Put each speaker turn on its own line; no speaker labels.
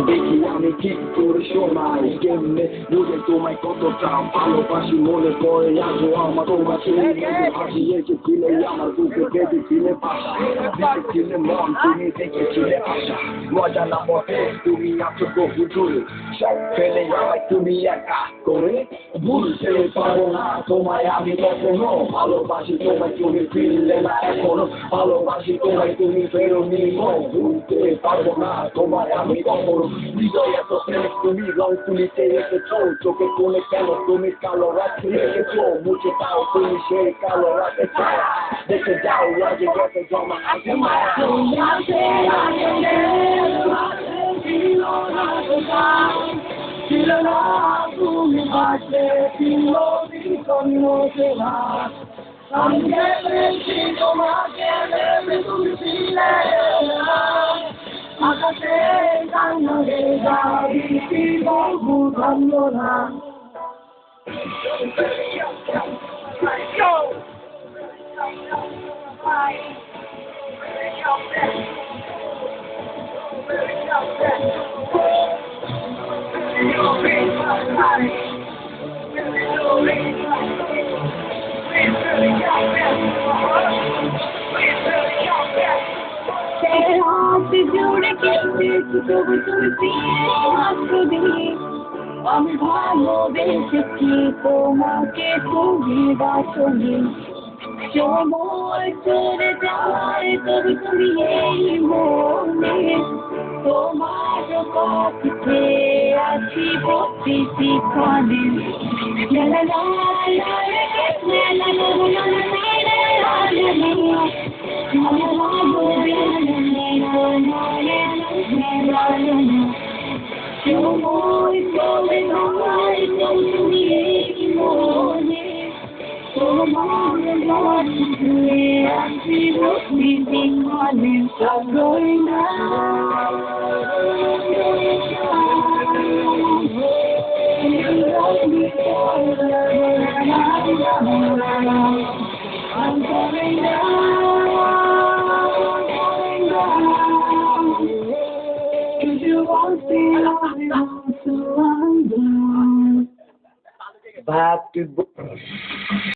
দেখি আমি ঠিক করে শোনাই কেমনে বুঝে তোমায় কতটা ভালোবাসি মনে পড়ে আজও আমার তোমার ছেলে হাসি এসেছিলে আমার বুকে বেঁধেছিলে বাসা দিতেছিলে মন তুমি দেখেছিলে আশা মজা না বটে তুমি আছো বহু দূরে সব ফেলে আমায় তুমি একা করে ভুলতে পারো না তোমায় আমি কখনো ভালোবাসি তোমায় তুমি ফিরলে না এখনো ভালোবাসি তোমায় তুমি ফেরোনি ভুলতে পারবো না তোমায় আমি কখনো হৃদয় এত প্রেম তুমি রং তুলিতে এসেছো চোখে কোণে কেন তুমি কালো রাখতে রেখেছো মুছে পাও তুমি সেই কালো রাখতে চাও দেখে যাও রাজে গত জমা আছে মায়া ছিল না তুমি বাঁচলে ছিল বিপন্ন সেবা আমি পেয়েছি তোমাকে তুমি ছিলে আকাশে কান্নারে যাবি বহু ধন্যবাদ আমি ভালোবেসেছি তোমাকে তুমি বাসনি সময় চলে যায় তবে তুমি এই মনে তোমার কাছে আছি প্রতিটি ক্ষণে সময় চলে যায় তুমি এই মনে তোমার কাছে আছি প্রতিটি ক্ষণে সবই না I'm coming down. If you want to surrender back to